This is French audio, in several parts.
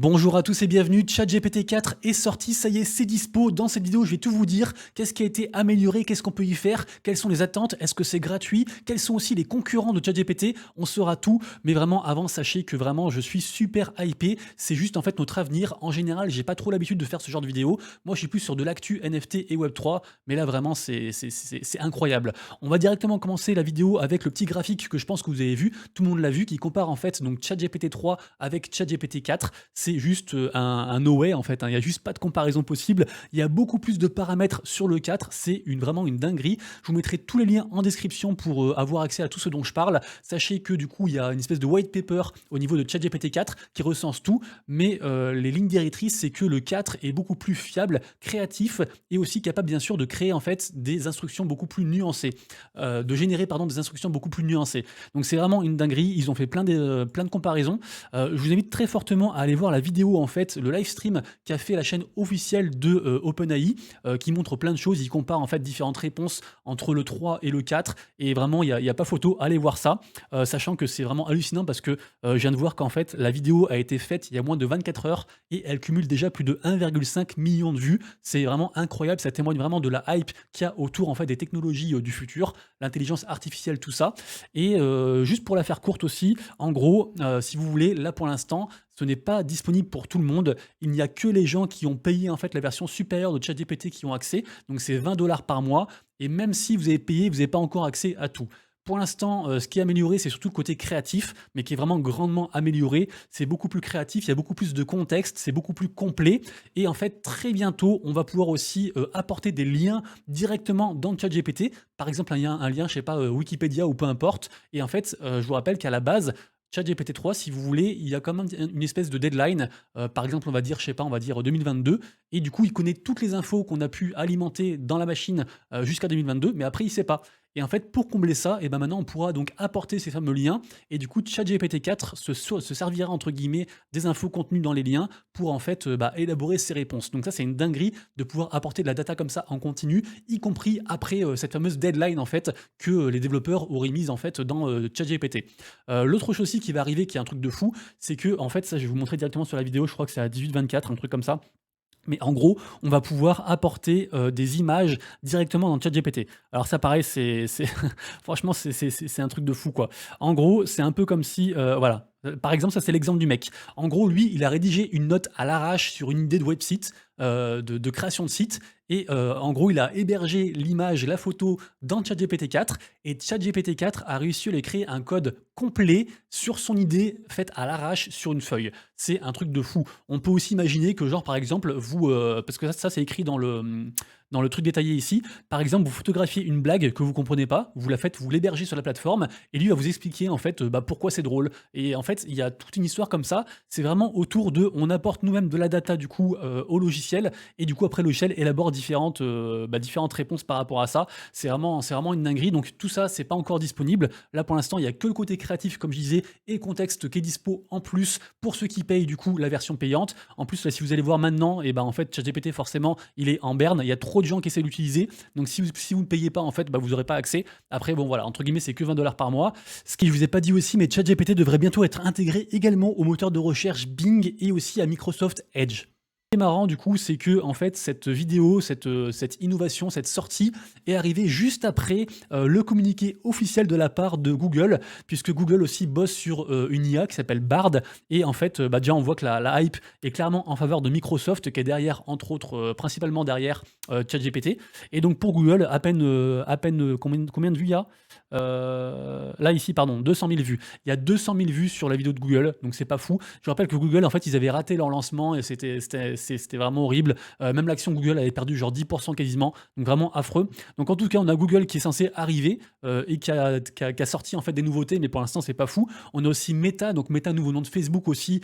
Bonjour à tous et bienvenue, ChatGPT 4 est sorti, ça y est, c'est dispo. Dans cette vidéo, je vais tout vous dire, qu'est-ce qui a été amélioré, qu'est-ce qu'on peut y faire, quelles sont les attentes, est-ce que c'est gratuit, quels sont aussi les concurrents de ChatGPT, on saura tout, mais vraiment avant, sachez que vraiment je suis super hypé, c'est juste en fait notre avenir. En général, j'ai pas trop l'habitude de faire ce genre de vidéo, moi je suis plus sur de l'actu NFT et Web3, mais là vraiment c'est incroyable. On va directement commencer la vidéo avec le petit graphique que je pense que vous avez vu, tout le monde l'a vu, qui compare en fait donc ChatGPT 3 avec ChatGPT 4. C'est juste un no way en fait, hein. Il n'y a juste pas de comparaison possible. Il y a beaucoup plus de paramètres sur le 4, c'est vraiment une dinguerie. Je vous mettrai tous les liens en description pour avoir accès à tout ce dont je parle. Sachez que du coup, il y a une espèce de white paper au niveau de ChatGPT 4 qui recense tout, mais les lignes directrices, c'est que le 4 est beaucoup plus fiable, créatif et aussi capable bien sûr de créer en fait des instructions beaucoup plus nuancées, de générer pardon des instructions beaucoup plus nuancées. Donc c'est vraiment une dinguerie. Ils ont fait plein de comparaisons. Je vous invite très fortement à aller voir la vidéo, en fait, le live stream qu'a fait la chaîne officielle de OpenAI, qui montre plein de choses. Il compare en fait différentes réponses entre le 3 et le 4, et vraiment, il y a pas photo. Allez voir ça, sachant que c'est vraiment hallucinant parce que je viens de voir qu'en fait, la vidéo a été faite il y a moins de 24 heures et elle cumule déjà plus de 1,5 million de vues. C'est vraiment incroyable. Ça témoigne vraiment de la hype qu'il y a autour en fait des technologies du futur, l'intelligence artificielle, tout ça. Et juste pour la faire courte aussi, en gros, si vous voulez, là pour l'instant, ce n'est pas disponible pour tout le monde. Il n'y a que les gens qui ont payé en fait la version supérieure de ChatGPT qui ont accès. Donc c'est 20 $ par mois. Et même si vous avez payé, vous n'avez pas encore accès à tout. Pour l'instant, ce qui est amélioré, c'est surtout le côté créatif, mais qui est vraiment grandement amélioré. C'est beaucoup plus créatif, il y a beaucoup plus de contexte, c'est beaucoup plus complet. Et en fait, très bientôt, on va pouvoir aussi apporter des liens directement dans ChatGPT. Par exemple, un lien, je sais pas, Wikipédia ou peu importe. Et en fait, je vous rappelle qu'à la base, ChatGPT 3, si vous voulez, il y a quand même une espèce de deadline. Par exemple, on va dire, je sais pas, on va dire 2022. Et du coup, il connaît toutes les infos qu'on a pu alimenter dans la machine jusqu'à 2022, mais après, il sait pas. Et en fait, pour combler ça, et ben maintenant, on pourra donc apporter ces fameux liens. Et du coup, ChatGPT 4 se servira, entre guillemets, des infos contenues dans les liens pour en fait élaborer ses réponses. Donc ça, c'est une dinguerie de pouvoir apporter de la data comme ça en continu, y compris après cette fameuse deadline en fait que les développeurs auraient mise en fait dans ChatGPT. L'autre chose aussi qui va arriver, qui est un truc de fou, c'est que en fait, ça, je vais vous montrer directement sur la vidéo. Je crois que c'est à 18-24, un truc comme ça. Mais en gros, on va pouvoir apporter des images directement dans ChatGPT. Alors ça pareil, franchement, c'est un truc de fou, quoi. En gros, c'est un peu comme si, voilà, par exemple, ça c'est l'exemple du mec. En gros, lui, il a rédigé une note à l'arrache sur une idée de website, de création de site, et en gros, il a hébergé l'image, la photo dans ChatGPT 4, et ChatGPT 4 a réussi à lui créer un code complet sur son idée faite à l'arrache sur une feuille. C'est un truc de fou. On peut aussi imaginer que genre, par exemple, vous, parce que ça c'est écrit dans le truc détaillé ici, par exemple, vous photographiez une blague que vous comprenez pas, vous la faites, vous l'hébergez sur la plateforme, et lui va vous expliquer en fait pourquoi c'est drôle. Et en fait, il y a toute une histoire comme ça. C'est vraiment autour de, on apporte nous-mêmes de la data du coup au logiciel, et du coup après le logiciel élabore différentes réponses par rapport à ça. C'est vraiment une dinguerie. Donc tout ça, c'est pas encore disponible. Là pour l'instant, il y a que le côté créatif, comme je disais, et contexte qui est dispo en plus pour ceux qui payent du coup la version payante. En plus, là, si vous allez voir maintenant, et ben en fait, ChatGPT forcément, il est en berne. Il y a trop de gens qui essaient d'utiliser. Donc si vous ne payez pas, en fait, vous n'aurez pas accès. Après, bon voilà, entre guillemets, c'est que 20 $ par mois. Ce qui je vous ai pas dit aussi, mais ChatGPT devrait bientôt être intégré également au moteur de recherche Bing et aussi à Microsoft Edge. Ce qui est marrant du coup, c'est que en fait cette vidéo, cette innovation, cette sortie est arrivée juste après le communiqué officiel de la part de Google, puisque Google aussi bosse sur une IA qui s'appelle Bard, et en fait déjà on voit que la hype est clairement en faveur de Microsoft, qui est derrière, entre autres, principalement derrière ChatGPT. Et donc pour Google, à peine combien de vues il y a là ici, pardon, 200 000 vues. Il y a 200 000 vues sur la vidéo de Google, donc c'est pas fou. Je rappelle que Google, en fait, ils avaient raté leur lancement et c'était vraiment horrible. Même l'action Google avait perdu genre 10% quasiment, donc vraiment affreux. Donc en tout cas, on a Google qui est censé arriver et qui a sorti en fait des nouveautés, mais pour l'instant, c'est pas fou. On a aussi Meta, donc Meta, nouveau nom de Facebook aussi,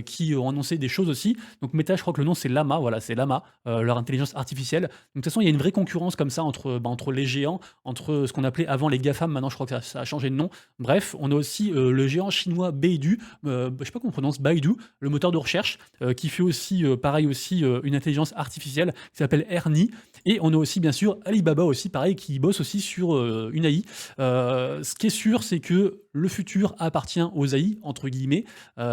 qui ont annoncé des choses aussi. Donc Meta, je crois que le nom c'est Llama, voilà, c'est Llama, leur intelligence artificielle. Donc de toute façon, il y a une vraie concurrence comme ça entre les géants, entre ce qu'on appelait avant les GAFAM, maintenant je crois que ça a changé de nom. Bref, on a aussi le géant chinois Baidu, je sais pas comment on prononce Baidu, le moteur de recherche, qui fait aussi, pareil aussi, une intelligence artificielle qui s'appelle Ernie. Et on a aussi bien sûr Alibaba aussi, pareil, qui bosse aussi sur une AI. Ce qui est sûr, c'est que le futur appartient aux AI, entre guillemets.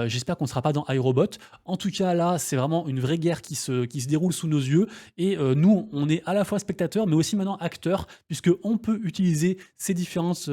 J'espère qu'on ne sera pas dans iRobot. En tout cas, là, c'est vraiment une vraie guerre qui se déroule sous nos yeux. Et nous, on est à la fois spectateurs, mais aussi maintenant acteurs, puisqu'on peut utiliser ces différentes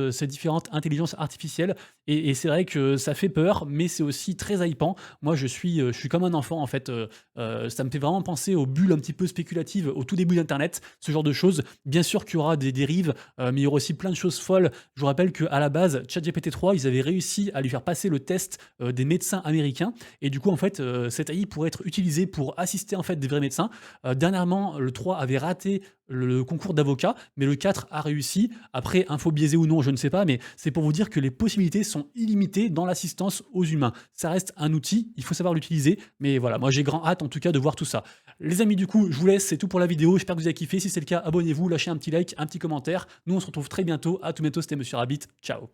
intelligences artificielles. Et c'est vrai que ça fait peur, mais c'est aussi très hypant. Moi, je suis comme un enfant, en fait. Ça me fait vraiment penser aux bulles un petit peu spéculatives au tout début d'Internet, ce genre de choses. Bien sûr qu'il y aura des dérives, mais il y aura aussi plein de choses folles. Je vous rappelle qu'à la base, ChatGPT 3, ils avaient réussi à lui faire passer le test des médecins américains. Et du coup, en fait, cette AI pourrait être utilisée pour assister en fait des vrais médecins. Dernièrement, le 3 avait raté le concours d'avocat, mais le 4 a réussi. Après, info biaisée ou non, je ne sais pas, mais c'est pour vous dire que les possibilités sont illimitées dans l'assistance aux humains. Ça reste un outil, il faut savoir l'utiliser, mais voilà, moi j'ai grand hâte en tout cas de voir tout ça. Les amis, du coup, je vous laisse, c'est tout pour la vidéo, j'espère que vous avez kiffé. Si c'est le cas, abonnez-vous, lâchez un petit like, un petit commentaire. Nous, on se retrouve très bientôt. À tout bientôt, c'était Monsieur Rabbit. Ciao.